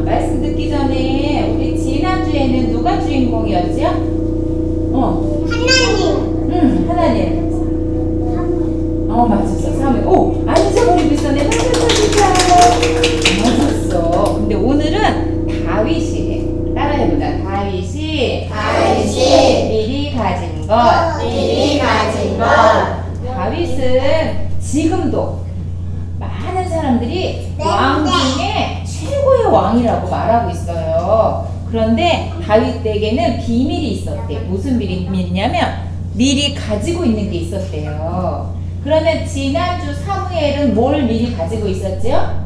말씀 듣기 전에 우리 지난주에는 누가 주인공이었죠? 하나님. 하나님. 맞았어. 사무엘. 안 잊어버리고 있었네. 맞았어. 근데 오늘은 다윗이 따라해보자. 다윗이 미리 가진 것. 다윗은 지금도 많은 사람들이 왕 중에 최고의 왕이라고 말하고 있어요. 그런데 다윗에게는 비밀이 있었대. 무슨 비밀이냐면 미리 가지고 있는 게 있었대요. 그러면 지난주 사무엘은 뭘 미리 가지고 있었죠?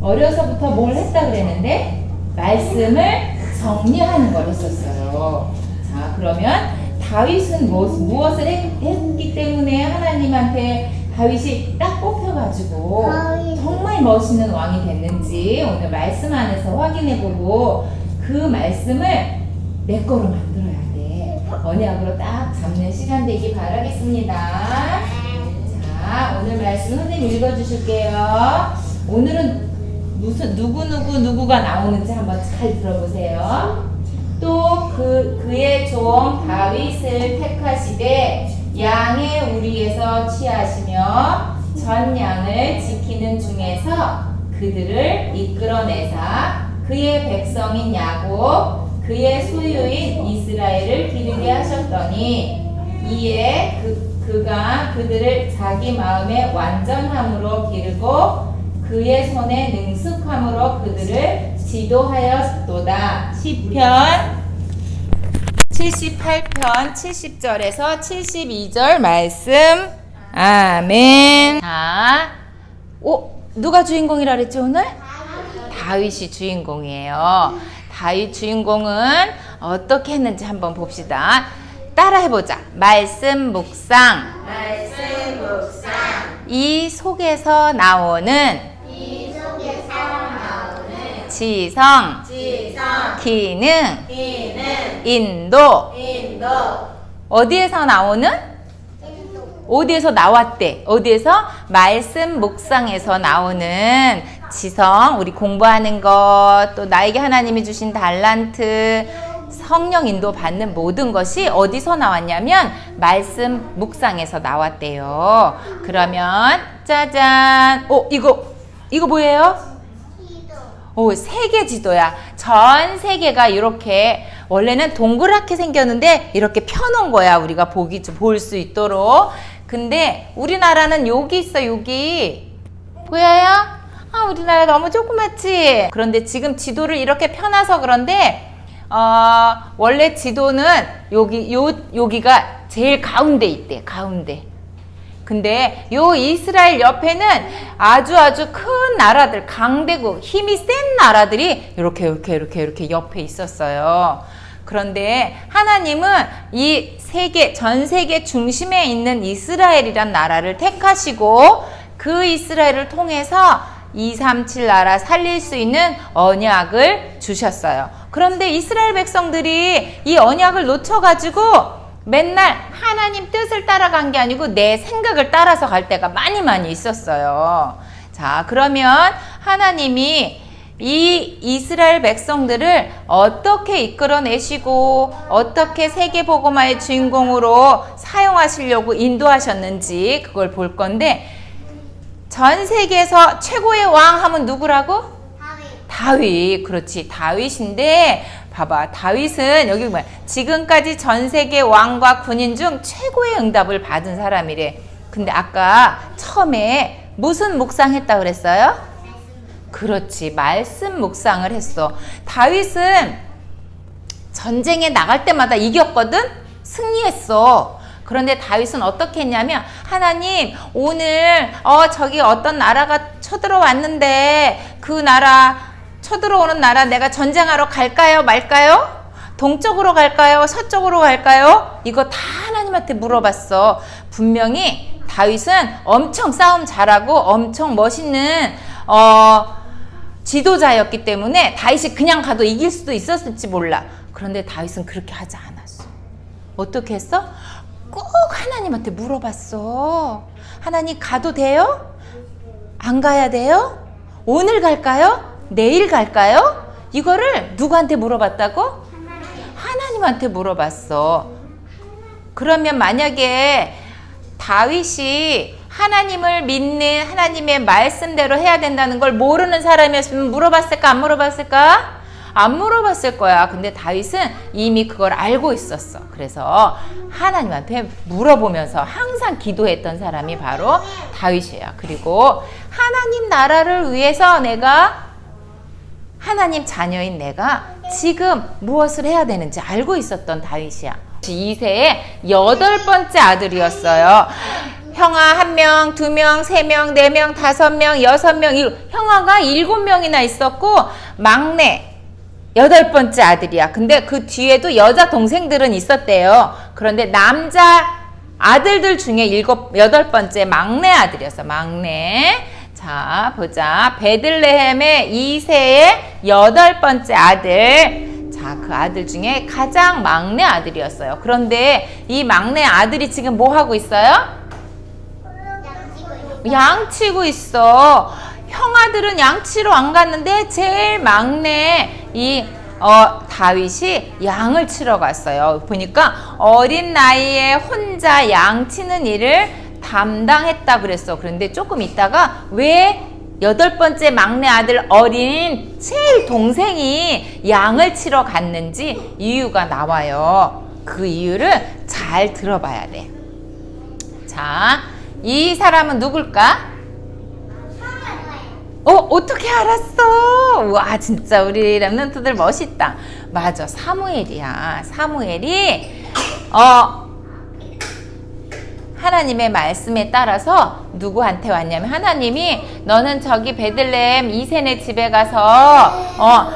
어려서부터 뭘 했다 그랬는데 말씀을 정리하는 걸 했었어요. 자, 그러면 다윗은 무엇을 했기 때문에 하나님한테 다윗이 딱 뽑혀가지고 정말 멋있는 왕이 됐는지 오늘 말씀 안에서 확인해보고 그 말씀을 내 거로 만들어야 돼. 언약으로 딱 잡는 시간 되기 바라겠습니다. 자, 오늘 말씀 선생님 읽어주실게요. 오늘은 누구가 나오는지 한번 잘 들어보세요. 또 그의 종 다윗을 택하시되 양의 우리에서 취하시며 전 양을 지키는 중에서 그들을 이끌어내사 그의 백성인 야곱 그의 소유인 이스라엘을 기르게 하셨더니 이에 그가 그들을 자기 마음의 완전함으로 기르고 그의 손의 능숙함으로 그들을 지도하였도다. 시편 78편 70절에서 72절 말씀. 아멘. 자, 누가 주인공이라 그랬죠 오늘? 다윗이 주인공이에요. 다윗 주인공은 어떻게 했는지 한번 봅시다. 따라 해보자. 말씀 묵상. 이 속에서 나오는 지성, 기능, 인도. 어디에서 나오는? 어디에서 나왔대? 어디에서? 말씀 묵상에서 나오는 지성, 우리 공부하는 것, 또 나에게 하나님이 주신 달란트, 성령 인도 받는 모든 것이 어디서 나왔냐면 말씀 묵상에서 나왔대요. 그러면 짜잔. 이거 뭐예요? 세계 지도야. 전 세계가 이렇게 원래는 동그랗게 생겼는데 이렇게 펴놓은 거야. 우리가 볼 수 있도록. 근데 우리나라는 여기 있어. 여기 보여요? 우리나라 너무 조그맣지? 그런데 지금 지도를 이렇게 펴놔서 그런데 원래 지도는 여기가 제일 가운데 있대. 가운데. 근데 요 이스라엘 옆에는 아주 큰 나라들, 강대국, 힘이 센 나라들이 이렇게 옆에 있었어요. 그런데 하나님은 이 전 세계 중심에 있는 이스라엘이란 나라를 택하시고 그 이스라엘을 통해서 237 나라 살릴 수 있는 언약을 주셨어요. 그런데 이스라엘 백성들이 이 언약을 놓쳐가지고 맨날 하나님 뜻을 따라간 게 아니고 내 생각을 따라서 갈 때가 많이 있었어요. 자, 그러면 하나님이 이 이스라엘 백성들을 어떻게 이끌어내시고 어떻게 세계복음화의 주인공으로 사용하시려고 인도하셨는지 그걸 볼 건데 전 세계에서 최고의 왕 하면 누구라고? 다윗. 그렇지. 다윗인데 봐봐. 다윗은 여기 뭐야? 지금까지 전 세계 왕과 군인 중 최고의 응답을 받은 사람이래. 근데 아까 처음에 무슨 묵상했다 그랬어요? 그렇지. 말씀 묵상을 했어. 다윗은 전쟁에 나갈 때마다 이겼거든? 승리했어. 그런데 다윗은 어떻게 했냐면 하나님 오늘 저기 어떤 나라가 쳐들어왔는데 그 나라 쳐들어오는 나라 내가 전쟁하러 갈까요 말까요? 동쪽으로 갈까요? 서쪽으로 갈까요? 이거 다 하나님한테 물어봤어. 분명히 다윗은 엄청 싸움 잘하고 엄청 멋있는 지도자였기 때문에 다윗이 그냥 가도 이길 수도 있었을지 몰라. 그런데 다윗은 그렇게 하지 않았어. 어떻게 했어? 꼭 하나님한테 물어봤어. 하나님 가도 돼요? 안 가야 돼요? 오늘 갈까요? 내일 갈까요? 이거를 누구한테 물어봤다고? 하나님한테 물어봤어. 그러면 만약에 다윗이 하나님을 믿는 하나님의 말씀대로 해야 된다는 걸 모르는 사람이었으면 물어봤을까? 안 물어봤을까? 안 물어봤을 거야. 근데 다윗은 이미 그걸 알고 있었어. 그래서 하나님한테 물어보면서 항상 기도했던 사람이 바로 다윗이에요. 그리고 하나님 나라를 위해서 내가 하나님 자녀인 내가 지금 무엇을 해야 되는지 알고 있었던 다윗이야. 2세의 8번째 아들이었어요. 형아 1명, 2명, 3명, 4명, 5명, 6명, 형아가 7명이나 있었고 막내 8번째 아들이야. 근데 그 뒤에도 여자 동생들은 있었대요. 그런데 남자 아들들 중에 8번째 막내 아들이었어. 막내. 자, 보자. 베들레헴의 2세의 8번째 아들. 자, 그 아들 중에 가장 막내 아들이었어요. 그런데 이 막내 아들이 지금 뭐 하고 있어요? 양치고 있어. 형아들은 양치러 안 갔는데 제일 막내 다윗이 양을 치러 갔어요. 보니까 어린 나이에 혼자 양치는 일을 담당했다 그랬어. 그런데 조금 있다가 왜 8번째 막내 아들 어린 제일 동생이 양을 치러 갔는지 이유가 나와요. 그 이유를 잘 들어봐야 돼. 자, 이 사람은 누굴까? 어떻게 알았어? 와, 진짜 우리 랩런트들 멋있다. 맞아, 사무엘이야. 사무엘이 하나님의 말씀에 따라서 누구한테 왔냐면 하나님이 너는 저기 베들레헴 이세네 집에 가서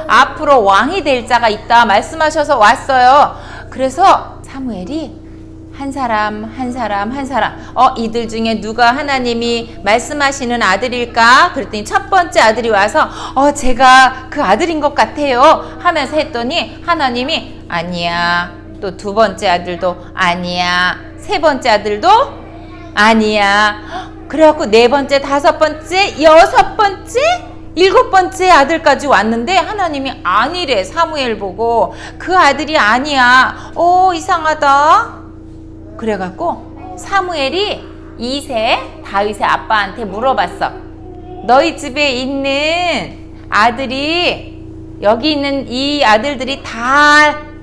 앞으로 왕이 될 자가 있다 말씀하셔서 왔어요. 그래서 사무엘이 한 사람 이들 중에 누가 하나님이 말씀하시는 아들일까? 그랬더니 첫 번째 아들이 와서 제가 그 아들인 것 같아요 하면서 했더니 하나님이 아니야. 또 두 번째 아들도 아니야. 세 번째 아들도 아니야. 그래갖고 네 번째, 다섯 번째, 여섯 번째, 일곱 번째 아들까지 왔는데 하나님이 아니래. 사무엘 보고 그 아들이 아니야. 이상하다. 그래갖고 사무엘이 2세 다윗의 아빠한테 물어봤어. 너희 집에 있는 아들이 여기 있는 이 아들들이 다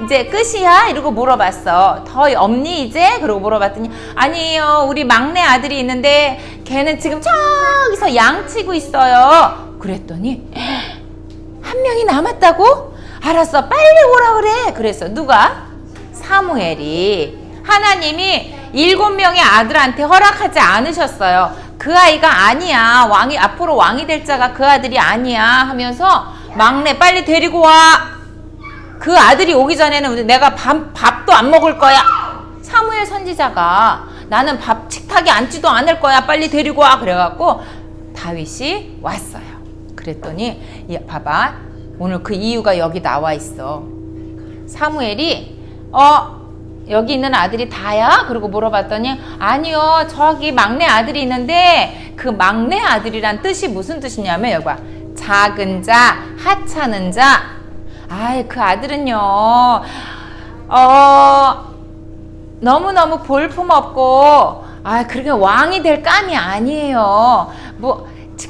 이제 끝이야? 이러고 물어봤어. 더 없니 이제? 그러고 물어봤더니 아니에요. 우리 막내 아들이 있는데 걔는 지금 저기서 양치고 있어요. 그랬더니 한 명이 남았다고? 알았어. 빨리 오라 그래. 그래서 누가? 사무엘이. 하나님이 7명의 아들한테 허락하지 않으셨어요. 그 아이가 아니야. 앞으로 왕이 될 자가 그 아들이 아니야 하면서 막내 빨리 데리고 와. 그 아들이 오기 전에는 내가 밥도 안 먹을 거야. 사무엘 선지자가 나는 식탁에 앉지도 않을 거야. 빨리 데리고 와. 그래갖고 다윗이 왔어요. 그랬더니 봐봐. 오늘 그 이유가 여기 나와 있어. 사무엘이 여기 있는 아들이 다야? 그러고 물어봤더니 아니요. 저기 막내 아들이 있는데 그 막내 아들이란 뜻이 무슨 뜻이냐면 여기 봐. 작은 자, 하찮은 자. 그 아들은요, 너무너무 볼품없고, 그렇게 왕이 될 감이 아니에요.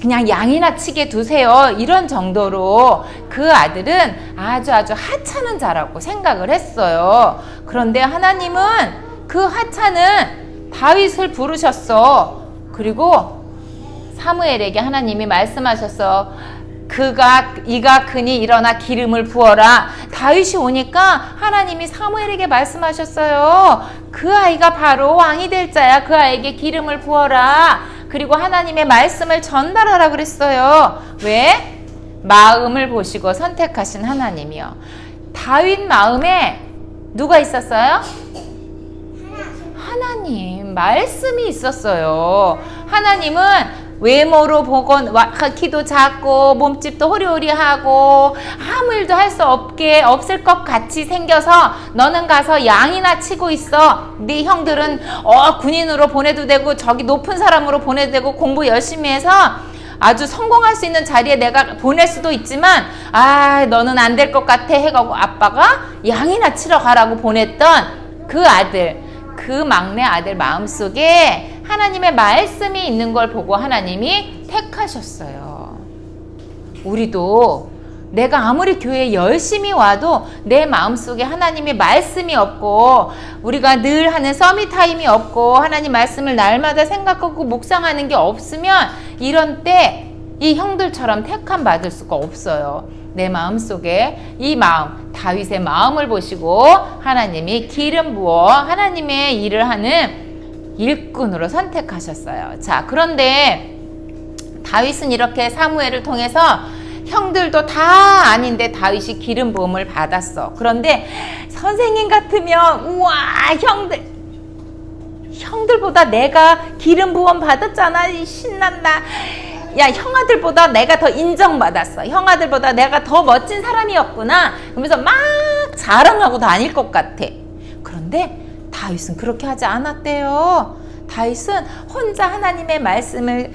그냥 양이나 치게 두세요. 이런 정도로 그 아들은 아주 하찮은 자라고 생각을 했어요. 그런데 하나님은 그 하찮은 다윗을 부르셨어. 그리고 사무엘에게 하나님이 말씀하셨어. 이가 크니 일어나 기름을 부어라. 다윗이 오니까 하나님이 사무엘에게 말씀하셨어요. 그 아이가 바로 왕이 될 자야. 그 아이에게 기름을 부어라. 그리고 하나님의 말씀을 전달하라 그랬어요. 왜? 마음을 보시고 선택하신 하나님이요. 다윗 마음에 누가 있었어요? 하나님. 말씀이 있었어요. 하나님은 외모로 보건 키도 작고 몸집도 호리호리하고 아무 일도 할 수 없을 것 같이 생겨서 너는 가서 양이나 치고 있어. 네 형들은 군인으로 보내도 되고 저기 높은 사람으로 보내도 되고 공부 열심히 해서 아주 성공할 수 있는 자리에 내가 보낼 수도 있지만 너는 안 될 것 같아 해가지고 아빠가 양이나 치러 가라고 보냈던 그 아들, 그 막내 아들 마음속에 하나님의 말씀이 있는 걸 보고 하나님이 택하셨어요. 우리도 내가 아무리 교회에 열심히 와도 내 마음속에 하나님의 말씀이 없고 우리가 늘 하는 서밋 타임이 없고 하나님 말씀을 날마다 생각하고 묵상하는 게 없으면 이런 때 이 형들처럼 택함 받을 수가 없어요. 내 마음속에 이 마음, 다윗의 마음을 보시고 하나님이 기름 부어 하나님의 일을 하는 일꾼으로 선택하셨어요. 자, 그런데 다윗은 이렇게 사무엘을 통해서 형들도 다 아닌데 다윗이 기름 부음을 받았어. 그런데 선생님 같으면 우와 형들보다 내가 기름 부음 받았잖아. 신난다. 야, 형아들보다 내가 더 인정받았어. 형아들보다 내가 더 멋진 사람이었구나. 그러면서 막 자랑하고 다닐 것 같아. 그런데 다윗은 그렇게 하지 않았대요. 다윗은 혼자 하나님의 말씀을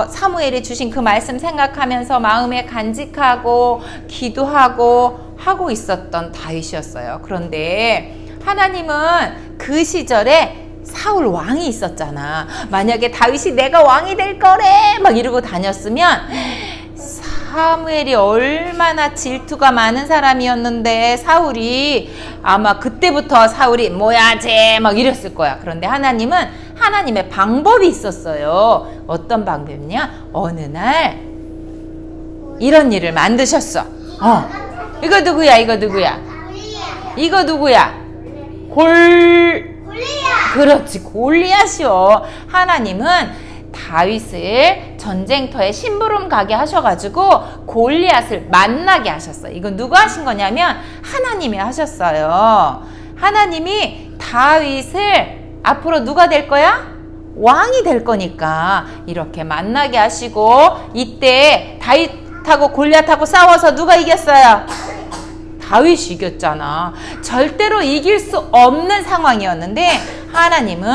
사무엘이 주신 그 말씀 생각하면서 마음에 간직하고 기도하고 하고 있었던 다윗이었어요. 그런데 하나님은 그 시절에 사울 왕이 있었잖아. 만약에 다윗이 내가 왕이 될 거래 막 이러고 다녔으면 사무엘이 얼마나 질투가 많은 사람이었는데 사울이 아마 그때부터 사울이 뭐야 쟤 막 이랬을 거야. 그런데 하나님은 하나님의 방법이 있었어요. 어떤 방법이냐? 어느 날 이런 일을 만드셨어. 이거 누구야? 그렇지, 골리앗이요. 하나님은 다윗을 전쟁터에 심부름 가게 하셔가지고 골리앗을 만나게 하셨어요. 이건 누가 하신 거냐면 하나님이 하셨어요. 하나님이 다윗을 앞으로 누가 될 거야? 왕이 될 거니까 이렇게 만나게 하시고 이때 다윗하고 골리앗하고 싸워서 누가 이겼어요? 다윗이 이겼잖아. 절대로 이길 수 없는 상황이었는데 하나님은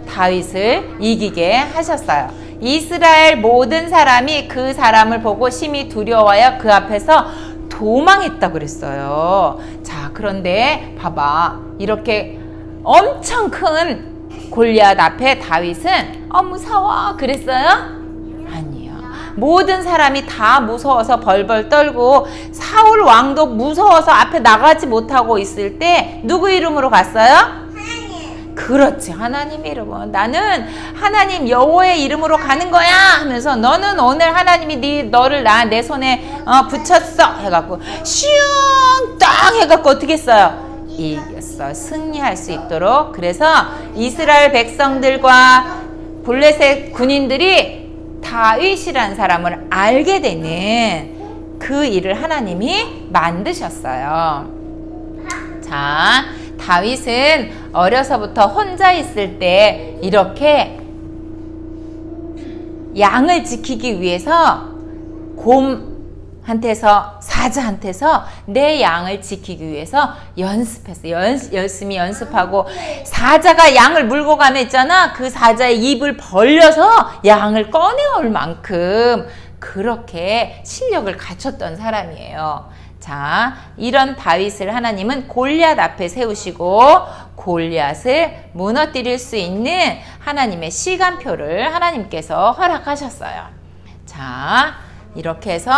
다윗을 이기게 하셨어요. 이스라엘 모든 사람이 그 사람을 보고 심히 두려워하여 그 앞에서 도망했다고 그랬어요. 자, 그런데 봐봐. 이렇게 엄청 큰 골리앗 앞에 다윗은 무서워 그랬어요? 모든 사람이 다 무서워서 벌벌 떨고 사울 왕도 무서워서 앞에 나가지 못하고 있을 때 누구 이름으로 갔어요? 하나님. 그렇지, 하나님 이름으로. 나는 하나님 여호와의 이름으로 가는 거야 하면서 너는 오늘 하나님이 너를 내 손에 붙였어 해갖고 슝 땅 해갖고 어떻게 했어요? 이겼어. 승리할 수 있도록. 그래서 이스라엘 백성들과 블레셋 군인들이 다윗이라는 사람을 알게 되는 그 일을 하나님이 만드셨어요. 자, 다윗은 어려서부터 혼자 있을 때 이렇게 양을 지키기 위해서 곰한테서 사자한테서 내 양을 지키기 위해서 연습했어. 열심히 연습하고 사자가 양을 물고 가면 있잖아. 그 사자의 입을 벌려서 양을 꺼내올 만큼 그렇게 실력을 갖췄던 사람이에요. 자, 이런 다윗을 하나님은 골리앗 앞에 세우시고 골리앗을 무너뜨릴 수 있는 하나님의 시간표를 하나님께서 허락하셨어요. 자, 이렇게 해서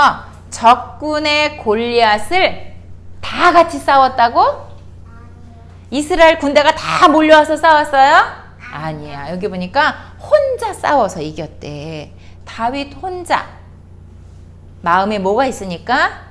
적군의 골리앗을 다 같이 싸웠다고? 이스라엘 군대가 다 몰려와서 싸웠어요? 아니야. 여기 보니까 혼자 싸워서 이겼대. 다윗 혼자. 마음에 뭐가 있으니까?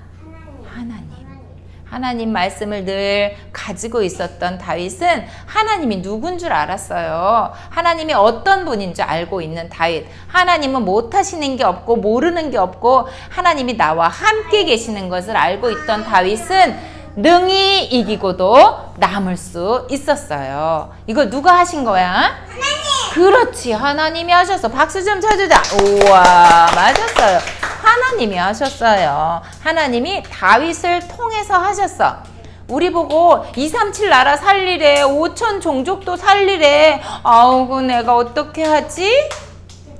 하나님 말씀을 늘 가지고 있었던 다윗은 하나님이 누군 줄 알았어요. 하나님이 어떤 분인 줄 알고 있는 다윗. 하나님은 못하시는 게 없고 모르는 게 없고 하나님이 나와 함께 계시는 것을 알고 있던 다윗은 능히 이기고도 남을 수 있었어요. 이거 누가 하신 거야? 하나님! 그렇지. 하나님이 하셨어. 박수 좀 쳐주자. 우와, 맞았어요. 하나님이 하셨어요. 하나님이 다윗을 통해서 하셨어. 우리 보고 237 나라 살리래. 5천 종족도 살리래. 아우고 내가 어떻게 하지?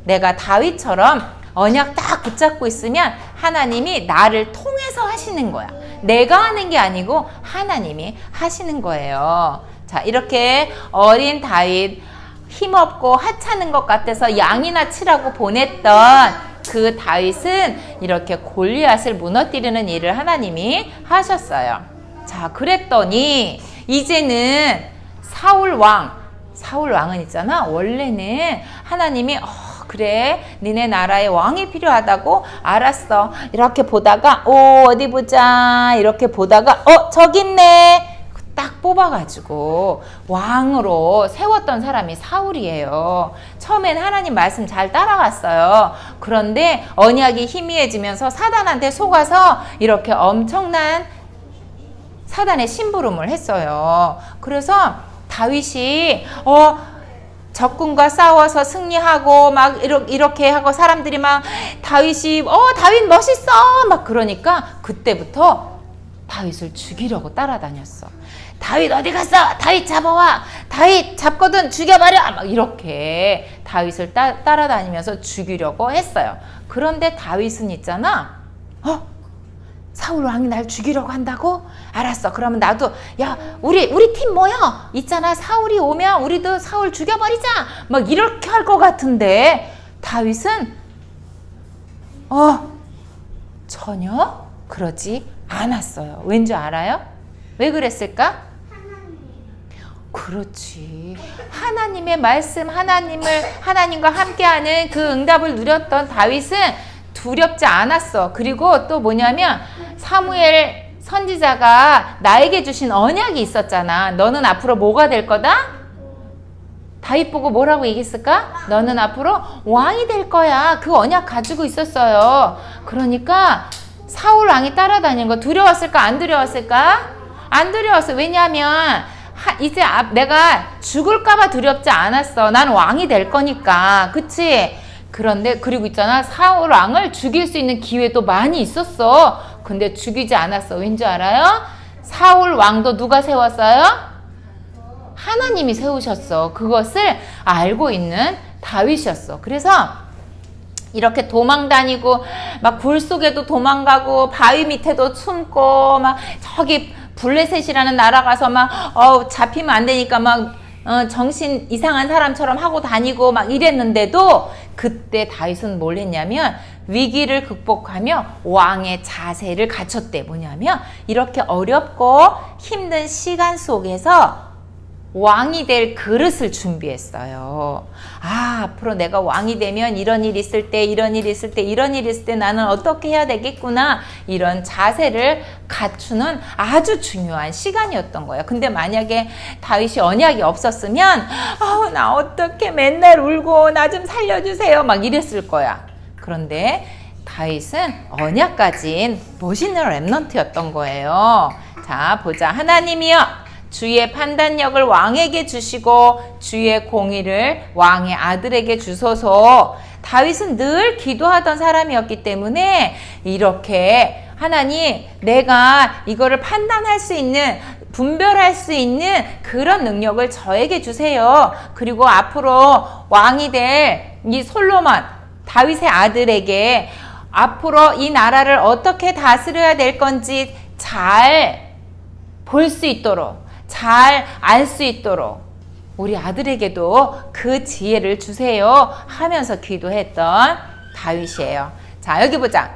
내가 다윗처럼 언약 딱 붙잡고 있으면 하나님이 나를 통해서 하시는 거야. 내가 하는 게 아니고 하나님이 하시는 거예요. 자, 이렇게 어린 다윗, 힘없고 하찮은 것 같아서 양이나 치라고 보냈던 그 다윗은 이렇게 골리앗을 무너뜨리는 일을 하나님이 하셨어요. 자, 그랬더니 이제는 사울 왕은 있잖아. 원래는 하나님이 그래, 니네 나라에 왕이 필요하다고? 알았어. 이렇게 보다가 어디 보자. 이렇게 보다가 저기 있네. 딱 뽑아가지고 왕으로 세웠던 사람이 사울이에요. 처음엔 하나님 말씀 잘 따라갔어요. 그런데 언약이 희미해지면서 사단한테 속아서 이렇게 엄청난 사단의 심부름을 했어요. 그래서 다윗이 적군과 싸워서 승리하고 막 이렇게 하고 사람들이 막 다윗이 다윗 멋있어 막 그러니까 그때부터 다윗을 죽이려고 따라다녔어. 다윗 어디 갔어? 다윗 잡아와. 다윗 잡거든 죽여버려. 막 이렇게 다윗을 따라다니면서 죽이려고 했어요. 그런데 다윗은 있잖아. 사울 왕이 날 죽이려고 한다고? 알았어. 그러면 나도 우리 팀 모여. 있잖아. 사울이 오면 우리도 사울 죽여버리자. 막 이렇게 할 것 같은데 다윗은 전혀 그러지 않았어요. 왠지 알아요? 왜 그랬을까? 그렇지. 하나님의 말씀, 하나님과 함께하는 그 응답을 누렸던 다윗은 두렵지 않았어. 그리고 또 뭐냐면 사무엘 선지자가 나에게 주신 언약이 있었잖아. 너는 앞으로 뭐가 될 거다? 다윗 보고 뭐라고 얘기했을까? 너는 앞으로 왕이 될 거야. 그 언약 가지고 있었어요. 그러니까 사울 왕이 따라다니는 거 두려웠을까? 안 두려웠을까? 안 두려웠어. 왜냐하면 이제 내가 죽을까봐 두렵지 않았어. 난 왕이 될 거니까. 그치? 그런데 그리고 있잖아. 사울 왕을 죽일 수 있는 기회도 많이 있었어. 근데 죽이지 않았어. 왠지 알아요? 사울 왕도 누가 세웠어요? 하나님이 세우셨어. 그것을 알고 있는 다윗이었어. 그래서 이렇게 도망 다니고 막 굴 속에도 도망가고 바위 밑에도 숨고 막 저기 블레셋이라는 나라 가서 막 잡히면 안 되니까 막 정신 이상한 사람처럼 하고 다니고 막 이랬는데도 그때 다윗은 뭘 했냐면 위기를 극복하며 왕의 자세를 갖췄대. 뭐냐면 이렇게 어렵고 힘든 시간 속에서 왕이 될 그릇을 준비했어요. 앞으로 내가 왕이 되면 이런 일이 있을 때, 이런 일이 있을 때, 이런 일이 있을 때 나는 어떻게 해야 되겠구나. 이런 자세를 갖추는 아주 중요한 시간이었던 거예요. 근데 만약에 다윗이 언약이 없었으면 나 어떻게 맨날 울고 나 좀 살려주세요. 막 이랬을 거야. 그런데 다윗은 언약 가진 멋있는 렘넌트였던 거예요. 자, 보자. 하나님이여. 주의 판단력을 왕에게 주시고 주의 공의를 왕의 아들에게 주소서. 다윗은 늘 기도하던 사람이었기 때문에 이렇게 하나님 내가 이거를 판단할 수 있는 분별할 수 있는 그런 능력을 저에게 주세요. 그리고 앞으로 왕이 될 이 솔로몬 다윗의 아들에게 앞으로 이 나라를 어떻게 다스려야 될 건지 잘 볼 수 있도록 잘 알 수 있도록 우리 아들에게도 그 지혜를 주세요 하면서 기도했던 다윗이에요. 자, 여기 보자.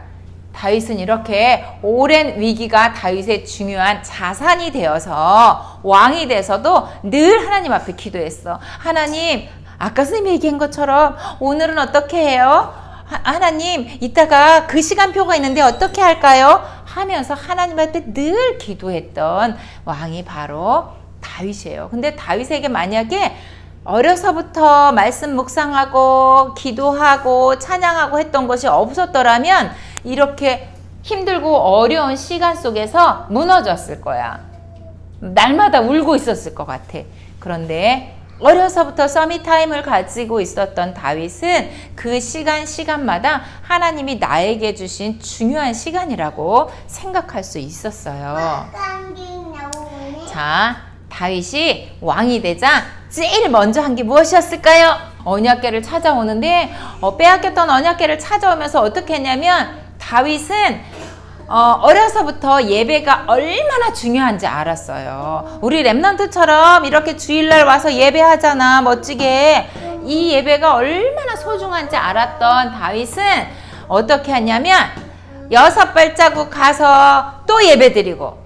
다윗은 이렇게 오랜 위기가 다윗의 중요한 자산이 되어서 왕이 돼서도 늘 하나님 앞에 기도했어. 하나님, 아까 선생님이 얘기한 것처럼 오늘은 어떻게 해요? 하나님, 이따가 그 시간표가 있는데 어떻게 할까요? 하면서 하나님 앞에 늘 기도했던 왕이 바로 다윗이에요. 근데 다윗에게 만약에 어려서부터 말씀 묵상하고 기도하고 찬양하고 했던 것이 없었더라면 이렇게 힘들고 어려운 시간 속에서 무너졌을 거야. 날마다 울고 있었을 것 같아. 그런데 어려서부터 서밋타임을 가지고 있었던 다윗은 그 시간마다 하나님이 나에게 주신 중요한 시간이라고 생각할 수 있었어요. 자, 다윗이 왕이 되자 제일 먼저 한 게 무엇이었을까요? 언약궤를 찾아오는데 빼앗겼던 언약궤를 찾아오면서 어떻게 했냐면 다윗은 어려서부터 예배가 얼마나 중요한지 알았어요. 우리 렘넌트처럼 이렇게 주일날 와서 예배하잖아, 멋지게. 이 예배가 얼마나 소중한지 알았던 다윗은 어떻게 하냐면 6발자국 가서 또 예배드리고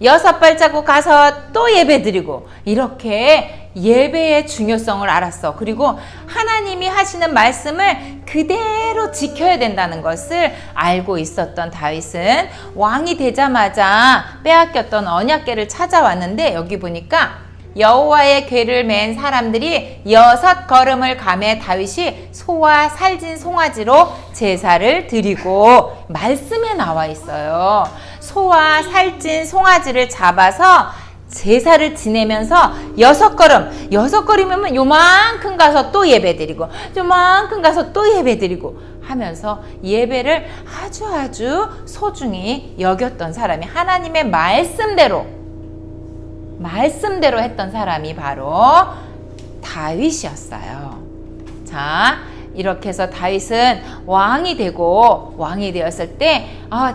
6발자국 가서 또 예배드리고 이렇게 예배의 중요성을 알았어. 그리고 하나님이 하시는 말씀을 그대로 지켜야 된다는 것을 알고 있었던 다윗은 왕이 되자마자 빼앗겼던 언약궤를 찾아왔는데 여기 보니까 여호와의 궤를 맨 사람들이 6걸음을 가매 다윗이 소와 살진 송아지로 제사를 드리고 말씀에 나와 있어요. 소와 살찐 송아지를 잡아서 제사를 지내면서 6걸음이면 요만큼 가서 또 예배드리고 요만큼 가서 또 예배드리고 하면서 예배를 아주 소중히 여겼던 사람이 하나님의 말씀대로 했던 사람이 바로 다윗이었어요. 자, 이렇게 해서 다윗은 왕이 되었을 때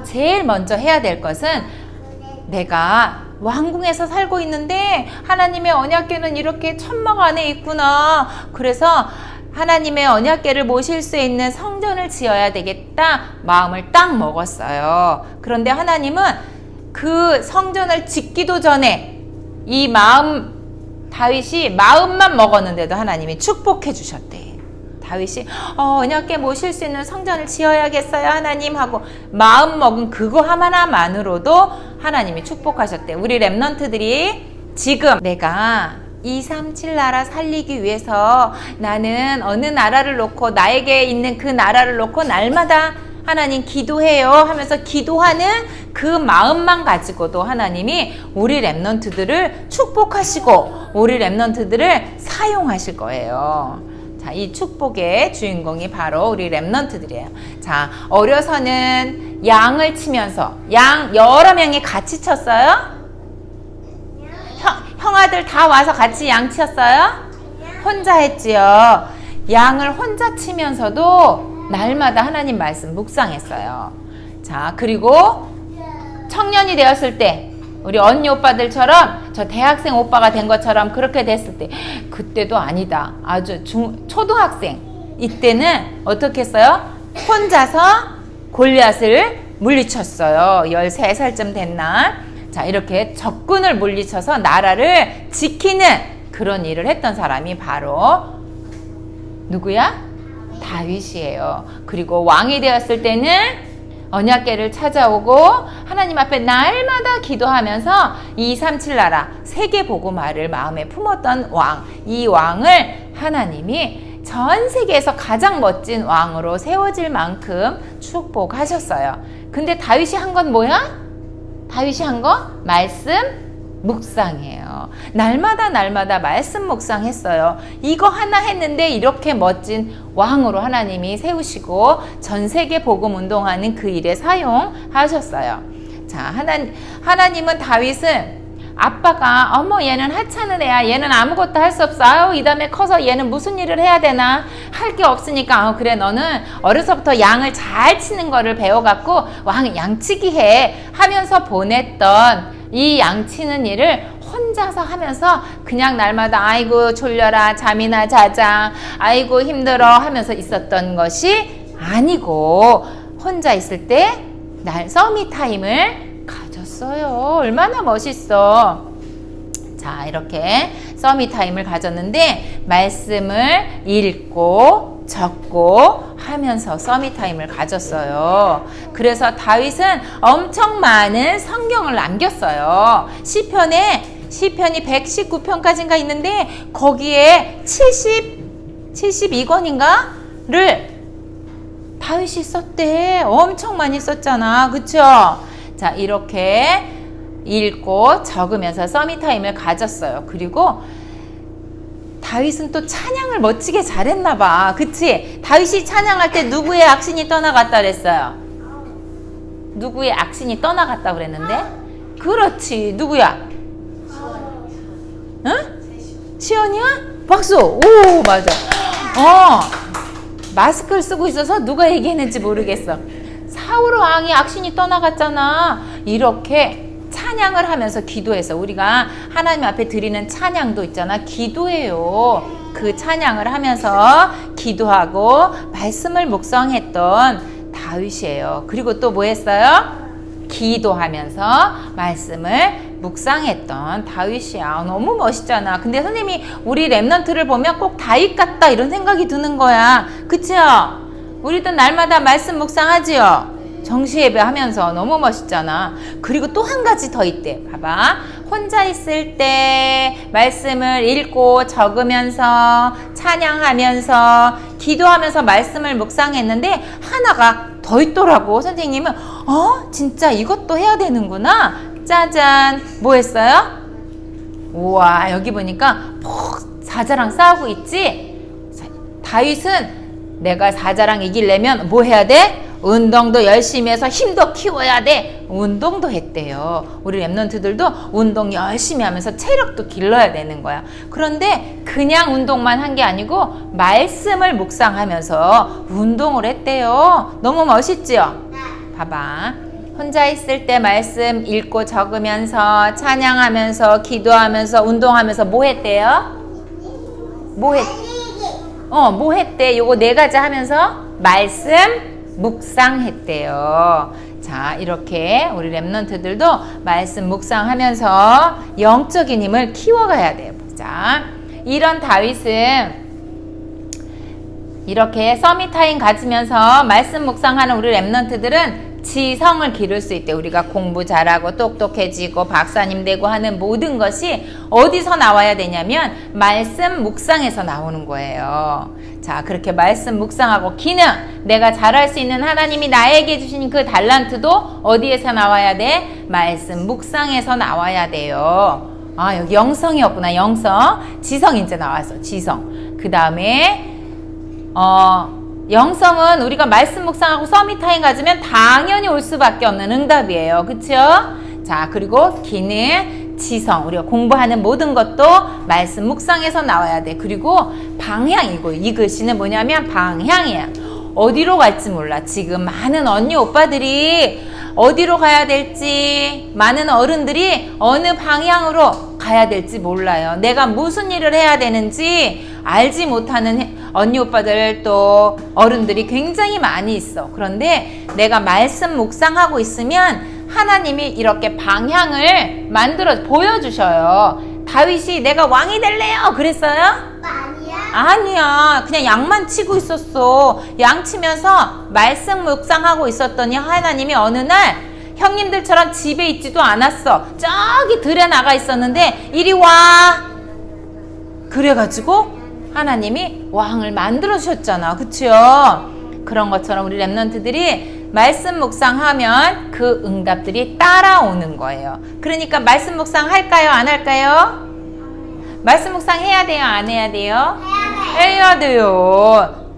제일 먼저 해야 될 것은 내가 왕궁에서 살고 있는데 하나님의 언약궤는 이렇게 천막 안에 있구나. 그래서 하나님의 언약궤를 모실 수 있는 성전을 지어야 되겠다 마음을 딱 먹었어요. 그런데 하나님은 그 성전을 짓기도 전에 다윗이 마음만 먹었는데도 하나님이 축복해 주셨대. 다윗이 언약궤 모실 수 있는 성전을 지어야겠어요 하나님 하고 마음 먹은 그거 하나만으로도 하나님이 축복하셨대. 우리 렘넌트들이 지금 내가 237 나라 살리기 위해서 나는 어느 나라를 놓고 나에게 있는 그 나라를 놓고 날마다 하나님 기도해요 하면서 기도하는 그 마음만 가지고도 하나님이 우리 렘넌트들을 축복하시고 우리 렘넌트들을 사용하실 거예요. 자, 이 축복의 주인공이 바로 우리 렘넌트들이에요. 자, 어려서는 양을 치면서 양 여러 명이 같이 쳤어요? 형아들 다 와서 같이 양 쳤어요? 혼자 했지요. 양을 혼자 치면서도 날마다 하나님 말씀 묵상했어요. 자, 그리고 청년이 되었을 때 우리 언니 오빠들처럼 저 대학생 오빠가 된 것처럼 그렇게 됐을 때 그때도 아니다. 아주 초등학생 이때는 어떻게 했어요? 혼자서 골리앗을 물리쳤어요. 13살쯤 된 날. 자, 이렇게 적군을 물리쳐서 나라를 지키는 그런 일을 했던 사람이 바로 누구야? 다윗이에요. 그리고 왕이 되었을 때는 언약궤를 찾아오고 하나님 앞에 날마다 기도하면서 237 나라 세계 복음화를 마음에 품었던 왕, 이 왕을 하나님이 전 세계에서 가장 멋진 왕으로 세워질 만큼 축복하셨어요. 근데 다윗이 한 건 뭐야? 다윗이 한 거? 말씀 묵상이에요. 날마다 말씀 묵상했어요. 이거 하나 했는데 이렇게 멋진 왕으로 하나님이 세우시고 전 세계 복음 운동하는 그 일에 사용하셨어요. 자, 하나님은 다윗은 아빠가 어머 얘는 하찮은 애야. 얘는 아무것도 할 수 없어. 아유 이 다음에 커서 얘는 무슨 일을 해야 되나. 할 게 없으니까 그래 너는 어려서부터 양을 잘 치는 거를 배워갖고 왕 양치기 해 하면서 보냈던 이 양치는 일을 혼자서 하면서 그냥 날마다 아이고 졸려라 잠이나 자자 아이고 힘들어 하면서 있었던 것이 아니고 혼자 있을 때 날 서밋타임을 가졌어요. 얼마나 멋있어. 자, 이렇게 서밋타임을 가졌는데 말씀을 읽고 적고 하면서 서밋타임을 가졌어요. 그래서 다윗은 엄청 많은 성경을 남겼어요. 시편이 119편까지인가 있는데 거기에 72권인가를 다윗이 썼대. 엄청 많이 썼잖아. 그쵸? 자, 이렇게 읽고 적으면서 서밋타임을 가졌어요. 그리고 다윗은 또 찬양을 멋지게 잘했나 봐. 그치? 다윗이 찬양할 때 누구의 악신이 떠나갔다 그랬어요? 누구의 악신이 떠나갔다 그랬는데? 그렇지. 누구야? 응? 시온이야? 박수. 오, 맞아. 마스크를 쓰고 있어서 누가 얘기했는지 모르겠어. 사울 왕이 악신이 떠나갔잖아. 이렇게 찬양을 하면서 기도해서 우리가 하나님 앞에 드리는 찬양도 있잖아. 기도해요. 그 찬양을 하면서 기도하고 말씀을 묵상했던 다윗이에요. 그리고 또 뭐 했어요? 기도하면서 말씀을 묵상했던 다윗이야. 너무 멋있잖아. 근데 선생님이 우리 랩넌트를 보면 꼭 다윗 같다 이런 생각이 드는 거야. 그치요? 우리도 날마다 말씀 묵상하지요? 정시예배 하면서 너무 멋있잖아. 그리고 또 한 가지 더 있대. 봐봐. 혼자 있을 때 말씀을 읽고 적으면서 찬양하면서 기도하면서 말씀을 묵상했는데 하나가 더 있더라고. 선생님은 진짜 이것도 해야 되는구나. 짜잔. 뭐 했어요? 우와, 여기 보니까 사자랑 싸우고 있지? 다윗은 내가 사자랑 이기려면 뭐 해야 돼? 운동도 열심히 해서 힘도 키워야 돼. 운동도 했대요. 우리 랩런트들도 운동 열심히 하면서 체력도 길러야 되는 거야. 그런데 그냥 운동만 한 게 아니고 말씀을 묵상하면서 운동을 했대요. 너무 멋있지요? 봐봐. 혼자 있을 때 말씀 읽고 적으면서 찬양하면서 기도하면서 운동하면서 뭐 했대요? 뭐 했대? 요거 4가지 하면서 말씀 묵상했대요. 자, 이렇게 우리 랩런트들도 말씀 묵상하면서 영적인 힘을 키워가야 돼요. 보자. 이런 다윗은 이렇게 서밋타임 가지면서 말씀 묵상하는 우리 랩런트들은 지성을 기를 수 있대. 우리가 공부 잘하고 똑똑해지고 박사님 되고 하는 모든 것이 어디서 나와야 되냐면 말씀 묵상에서 나오는 거예요. 자, 그렇게 말씀 묵상하고 기능, 내가 잘할 수 있는 하나님이 나에게 주신 그 달란트도 어디에서 나와야 돼? 말씀 묵상에서 나와야 돼요. 여기 영성이었구나. 영성. 지성 이제 나왔어. 지성. 그 다음에 영성은 우리가 말씀 묵상하고 서밋타임 가지면 당연히 올 수밖에 없는 응답이에요. 그쵸? 자, 그리고 기능, 지성, 우리가 공부하는 모든 것도 말씀 묵상에서 나와야 돼. 그리고 방향이고, 이 글씨는 뭐냐면 방향이야. 어디로 갈지 몰라. 지금 많은 언니 오빠들이 어디로 가야 될지, 많은 어른들이 어느 방향으로 가야 될지 몰라요. 내가 무슨 일을 해야 되는지 알지 못하는 언니 오빠들 또 어른들이 굉장히 많이 있어. 그런데 내가 말씀 묵상하고 있으면 하나님이 이렇게 방향을 만들어 보여주셔요. 다윗이 내가 왕이 될래요 그랬어요? 아니야. 그냥 양만 치고 있었어. 양 치면서 말씀 묵상하고 있었더니 하나님이 어느 날 형님들처럼 집에 있지도 않았어. 저기 들에 나가 있었는데 이리 와. 그래가지고 하나님이 왕을 만들어 주셨잖아. 그치요? 그런 것처럼 우리 랩런트들이 말씀 묵상하면 그 응답들이 따라오는 거예요. 그러니까 말씀 묵상 할까요? 안 할까요? 말씀 묵상 해야 돼요? 안 해야 돼요? 해야 돼요.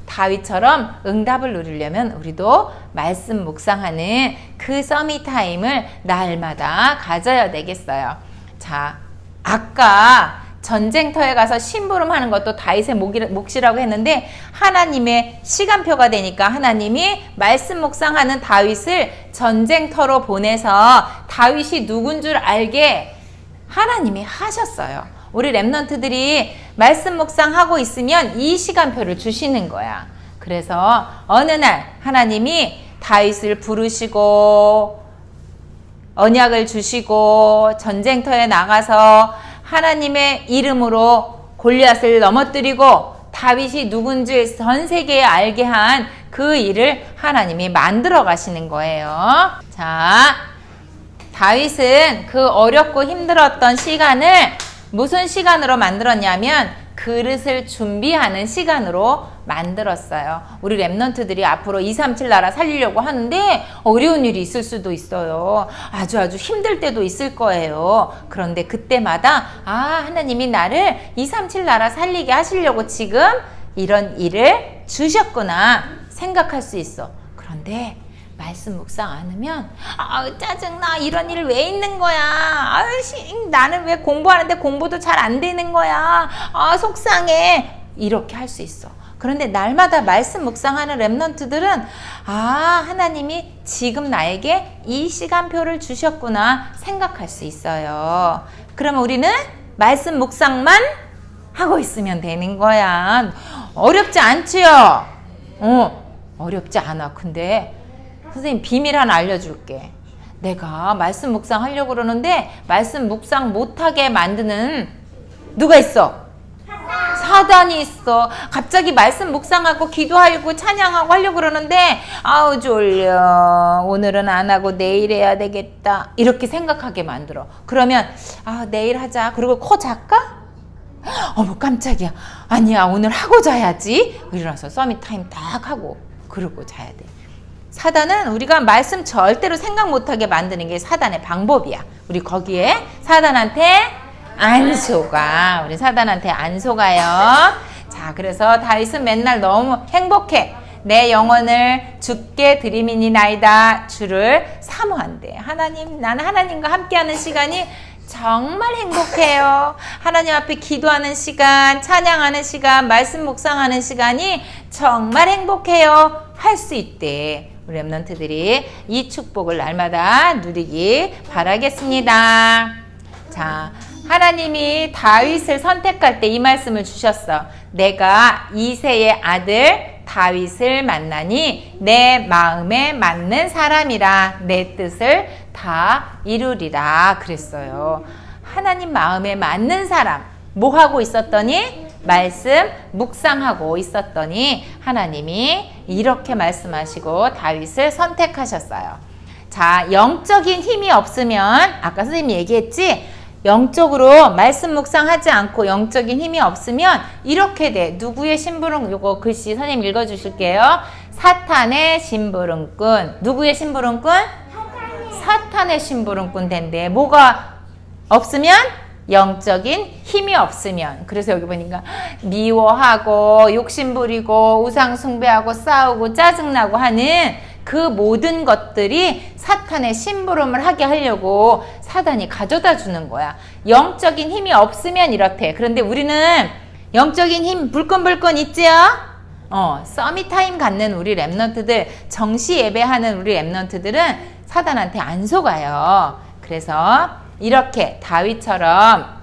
다윗처럼 응답을 누리려면 우리도 말씀 묵상하는 그 서밋타임을 날마다 가져야 되겠어요. 자, 아까 전쟁터에 가서 심부름하는 것도 다윗의 몫이라고 했는데 하나님의 시간표가 되니까 하나님이 말씀 묵상하는 다윗을 전쟁터로 보내서 다윗이 누군 줄 알게 하나님이 하셨어요. 우리 랩런트들이 말씀 묵상하고 있으면 이 시간표를 주시는 거야. 그래서 어느 날 하나님이 다윗을 부르시고 언약을 주시고 전쟁터에 나가서 하나님의 이름으로 골리앗을 넘어뜨리고 다윗이 누군지 전 세계에 알게 한 그 일을 하나님이 만들어 가시는 거예요. 자, 다윗은 그 어렵고 힘들었던 시간을 무슨 시간으로 만들었냐면 그릇을 준비하는 시간으로 만들었어요. 우리 랩런트들이 앞으로 237 나라 살리려고 하는데 어려운 일이 있을 수도 있어요. 아주 힘들 때도 있을 거예요. 그런데 그때마다 하나님이 나를 237 나라 살리게 하시려고 지금 이런 일을 주셨구나 생각할 수 있어. 그런데 말씀 묵상 안 하면 짜증나, 이런 일 왜 있는 거야, 나는 왜 공부하는데 공부도 잘 안 되는 거야, 속상해, 이렇게 할 수 있어. 그런데 날마다 말씀 묵상하는 랩런트들은 하나님이 지금 나에게 이 시간표를 주셨구나 생각할 수 있어요. 그러면 우리는 말씀 묵상만 하고 있으면 되는 거야. 어렵지 않지요? 어렵지 않아. 근데 선생님 비밀 하나 알려줄게. 내가 말씀 묵상 하려고 그러는데 말씀 묵상 못하게 만드는 누가 있어? 사단이 있어. 갑자기 말씀 묵상하고 기도하고 찬양하고 하려고 그러는데 졸려, 오늘은 안 하고 내일 해야 되겠다, 이렇게 생각하게 만들어. 그러면 내일 하자. 그리고 코 작가? 어머 깜짝이야, 아니야 오늘 하고 자야지. 일어나서 서밋 타임 딱 하고 그러고 자야 돼. 사단은 우리가 말씀 절대로 생각 못하게 만드는 게 사단의 방법이야. 우리 거기에 사단한테 안 속아. 우리 사단한테 안 속아요. 자, 그래서 다윗은 맨날 너무 행복해. 내 영혼을 주께 드리미니나이다. 주를 사모한대. 하나님, 나는 하나님과 함께하는 시간이 정말 행복해요. 하나님 앞에 기도하는 시간, 찬양하는 시간, 말씀 묵상하는 시간이 정말 행복해요. 할 수 있대. 우리 랩런트들이 이 축복을 날마다 누리기 바라겠습니다. 자, 하나님이 다윗을 선택할 때 이 말씀을 주셨어. 내가 이새의 아들 다윗을 만나니 내 마음에 맞는 사람이라 내 뜻을 다 이루리라 그랬어요. 하나님 마음에 맞는 사람, 뭐 하고 있었더니? 말씀 묵상하고 있었더니 하나님이 이렇게 말씀하시고 다윗을 선택하셨어요. 자, 영적인 힘이 없으면 아까 선생님이 얘기했지? 영적으로 말씀 묵상하지 않고 영적인 힘이 없으면 이렇게 돼. 누구의 심부름, 요거 글씨 선생님 읽어주실게요. 사탄의 심부름꾼. 누구의 심부름꾼? 사탄의 심부름꾼 된대. 뭐가 없으면? 영적인 힘이 없으면. 그래서 여기 보니까 미워하고 욕심부리고 우상숭배하고 싸우고 짜증나고 하는 그 모든 것들이 사탄의 심부름을 하게 하려고 사단이 가져다 주는 거야. 영적인 힘이 없으면 이렇대. 그런데 우리는 영적인 힘 불끈불끈 있지요? 서밋타임 갖는 우리 랩런트들, 정시 예배하는 우리 랩런트들은 사단한테 안 속아요. 그래서 이렇게 다윗처럼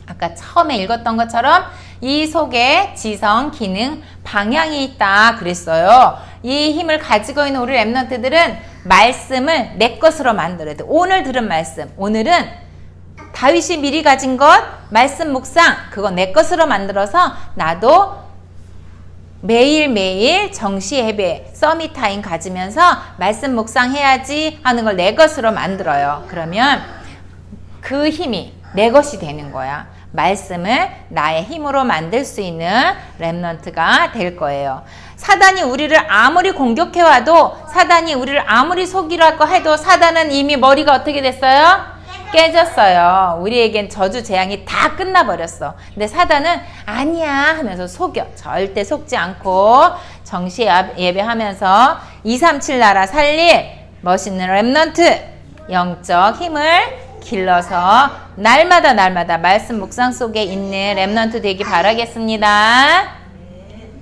아까 처음에 읽었던 것처럼 이 속에 지성, 기능, 방향이 있다 그랬어요. 이 힘을 가지고 있는 우리 랩런트들은 말씀을 내 것으로 만들어야 돼. 오늘 들은 말씀, 오늘은 다윗이 미리 가진 것, 말씀 묵상, 그거 내 것으로 만들어서 나도 매일매일 정시 예배, 서밋타임 가지면서 말씀 묵상해야지 하는 걸 내 것으로 만들어요. 그러면 그 힘이 내 것이 되는 거야. 말씀을 나의 힘으로 만들 수 있는 랩런트가 될 거예요. 사단이 우리를 아무리 공격해와도, 사단이 우리를 아무리 속이라고 해도 사단은 이미 머리가 어떻게 됐어요? 깨졌어요. 우리에겐 저주 재앙이 다 끝나버렸어. 근데 사단은 아니야 하면서 속여. 절대 속지 않고 정시 예배하면서 237 나라 살릴 멋있는 랩런트, 영적 힘을 길러서 날마다 말씀 묵상 속에 있는 랩런트 되기 바라겠습니다.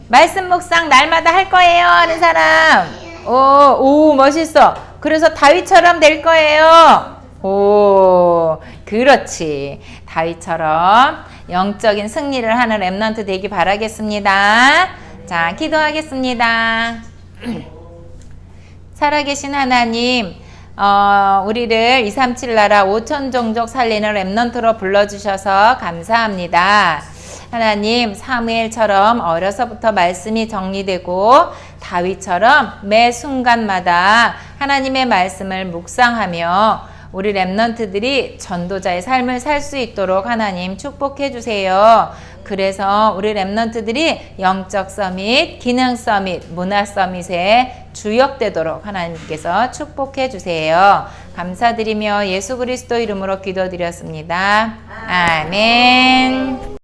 말씀 묵상 날마다 할 거예요 하는 사람. 오 멋있어. 그래서 다윗처럼 될 거예요. 오, 그렇지. 다윗처럼 영적인 승리를 하는 랩런트 되기 바라겠습니다. 자, 기도하겠습니다. 살아계신 하나님, 우리를 237 나라 5천 종족 살리는 랩런트로 불러주셔서 감사합니다. 하나님, 사무엘처럼 어려서부터 말씀이 정리되고 다윗처럼 매 순간마다 하나님의 말씀을 묵상하며 우리 랩넌트들이 전도자의 삶을 살 수 있도록 하나님 축복해 주세요. 그래서 우리 랩넌트들이 영적 서밋, 기능 서밋, 문화 서밋에 주역되도록 하나님께서 축복해 주세요. 감사드리며 예수 그리스도 이름으로 기도드렸습니다. 아멘.